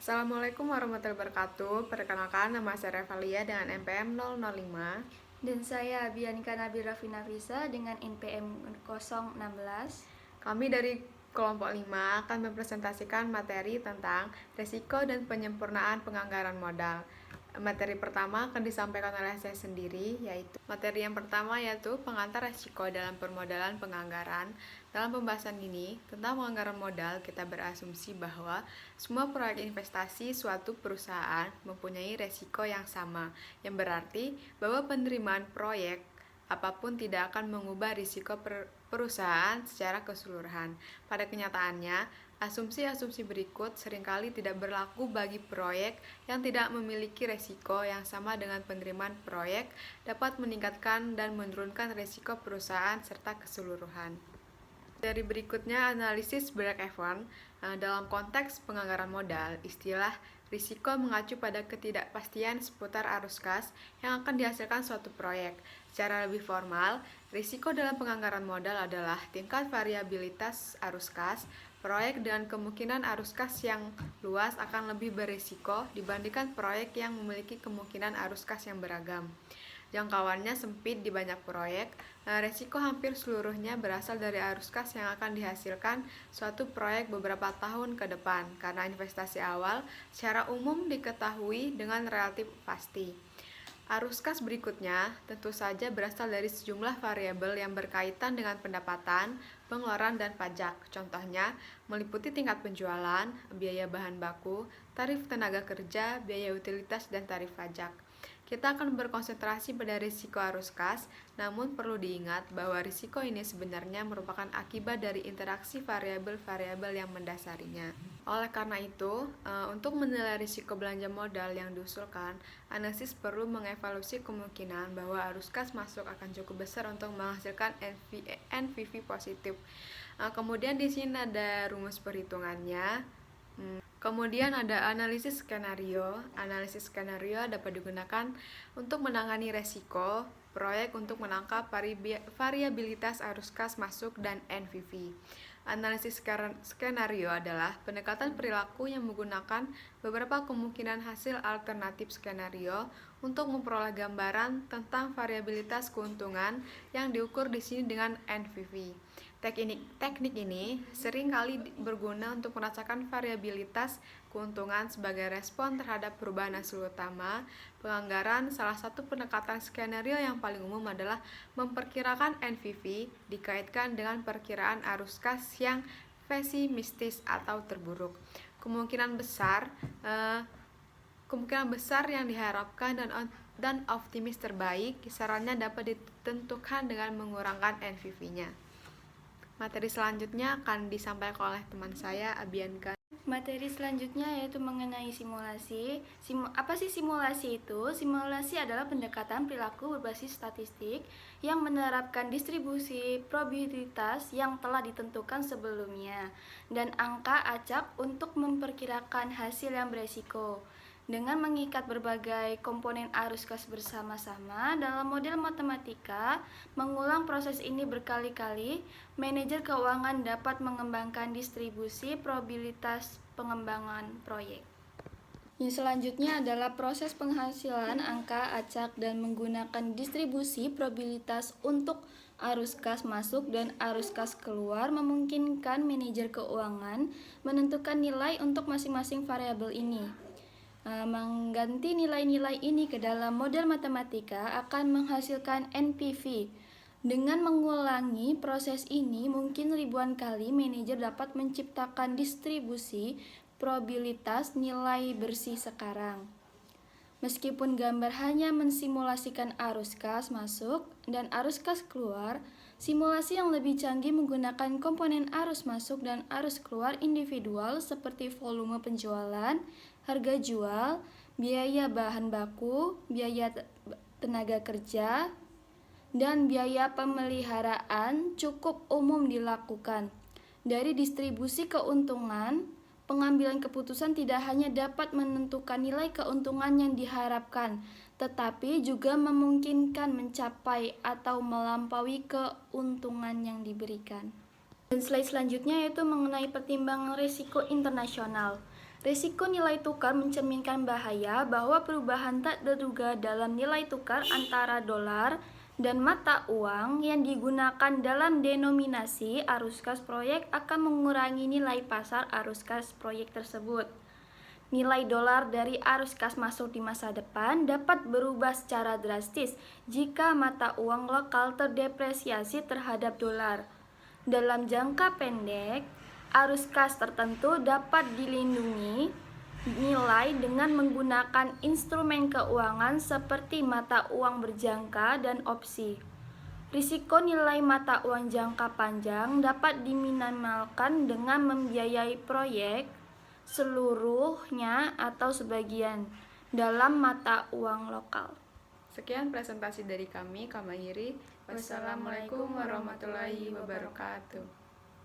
Assalamualaikum warahmatullahi wabarakatuh. Perkenalkan, nama saya Revalia dengan NPM 005. Dan saya Bianca Nabil Raffi Nafisa dengan NPM 016. Kami dari kelompok 5 akan mempresentasikan materi tentang risiko dan penyempurnaan penganggaran modal. Materi pertama akan disampaikan oleh saya sendiri, yaitu materi yang pertama yaitu pengantar risiko dalam permodalan penganggaran. Dalam pembahasan ini tentang penganggaran modal, kita berasumsi bahwa semua proyek investasi suatu perusahaan mempunyai risiko yang sama, yang berarti bahwa penerimaan proyek apapun tidak akan mengubah risiko perusahaan secara keseluruhan. Pada kenyataannya, asumsi-asumsi berikut seringkali tidak berlaku bagi proyek yang tidak memiliki risiko yang sama dengan penerimaan proyek dapat meningkatkan dan menurunkan risiko perusahaan serta keseluruhan. Dari berikutnya analisis break-even. Dalam konteks penganggaran modal, istilah risiko mengacu pada ketidakpastian seputar arus kas yang akan dihasilkan suatu proyek. Secara lebih formal, risiko dalam penganggaran modal adalah tingkat variabilitas arus kas. Proyek dengan kemungkinan arus kas yang luas akan lebih berisiko dibandingkan proyek yang memiliki kemungkinan arus kas yang beragam. Jangkauannya sempit di banyak proyek, resiko hampir seluruhnya berasal dari arus kas yang akan dihasilkan suatu proyek beberapa tahun ke depan, karena investasi awal secara umum diketahui dengan relatif pasti. Arus kas berikutnya tentu saja berasal dari sejumlah variabel yang berkaitan dengan pendapatan, pengeluaran, dan pajak. Contohnya, meliputi tingkat penjualan, biaya bahan baku, tarif tenaga kerja, biaya utilitas, dan tarif pajak. Kita akan berkonsentrasi pada risiko arus kas, namun perlu diingat bahwa risiko ini sebenarnya merupakan akibat dari interaksi variabel-variabel yang mendasarinya. Oleh karena itu, untuk menilai risiko belanja modal yang diusulkan, analisis perlu mengevaluasi kemungkinan bahwa arus kas masuk akan cukup besar untuk menghasilkan NPV positif. Kemudian di sini ada rumus perhitungannya. Kemudian ada analisis skenario. Analisis skenario dapat digunakan untuk menangani resiko proyek untuk menangkap variabilitas arus kas masuk dan NPV. Analisis skenario adalah pendekatan perilaku yang menggunakan beberapa kemungkinan hasil alternatif skenario untuk memperoleh gambaran tentang variabilitas keuntungan yang diukur di sini dengan NPV. Teknik ini sering kali berguna untuk merasakan variabilitas keuntungan sebagai respon terhadap perubahan hasil utama penganggaran. Salah satu pendekatan skenario yang paling umum adalah memperkirakan NPV dikaitkan dengan perkiraan arus kas yang pesimistis atau terburuk. Kemungkinan besar yang diharapkan dan optimis terbaik kisarannya dapat ditentukan dengan mengurangkan NPV-nya. Materi selanjutnya akan disampaikan oleh teman saya, Bianca. Materi selanjutnya yaitu mengenai simulasi. Apa sih simulasi itu? Simulasi adalah pendekatan perilaku berbasis statistik yang menerapkan distribusi probabilitas yang telah ditentukan sebelumnya dan angka acak untuk memperkirakan hasil yang beresiko. Dengan mengikat berbagai komponen arus kas bersama-sama dalam model matematika, mengulang proses ini berkali-kali, manajer keuangan dapat mengembangkan distribusi probabilitas pengembangan proyek. Yang selanjutnya adalah proses penghasilan angka acak dan menggunakan distribusi probabilitas untuk arus kas masuk dan arus kas keluar memungkinkan manajer keuangan menentukan nilai untuk masing-masing variabel ini. Mengganti nilai-nilai ini ke dalam model matematika akan menghasilkan NPV. Dengan mengulangi proses ini, mungkin ribuan kali manajer dapat menciptakan distribusi probabilitas nilai bersih sekarang. Meskipun gambar hanya mensimulasikan arus kas masuk dan arus kas keluar, simulasi yang lebih canggih menggunakan komponen arus masuk dan arus keluar individual seperti volume penjualan, harga jual, biaya bahan baku, biaya tenaga kerja, dan biaya pemeliharaan cukup umum dilakukan. Dari distribusi keuntungan, pengambilan keputusan tidak hanya dapat menentukan nilai keuntungan yang diharapkan, tetapi juga memungkinkan mencapai atau melampaui keuntungan yang diberikan. Dan slide selanjutnya yaitu mengenai pertimbangan risiko internasional. Risiko nilai tukar mencerminkan bahaya bahwa perubahan tak terduga dalam nilai tukar antara dolar dan mata uang yang digunakan dalam denominasi arus kas proyek akan mengurangi nilai pasar arus kas proyek tersebut. Nilai dolar dari arus kas masuk di masa depan dapat berubah secara drastis jika mata uang lokal terdepresiasi terhadap dolar. Dalam jangka pendek, arus kas tertentu dapat dilindungi nilai dengan menggunakan instrumen keuangan seperti mata uang berjangka dan opsi. Risiko nilai mata uang jangka panjang dapat diminimalkan dengan membiayai proyek seluruhnya atau sebagian dalam mata uang lokal. Sekian presentasi dari kami, Kamahiri. Wassalamualaikum warahmatullahi wabarakatuh.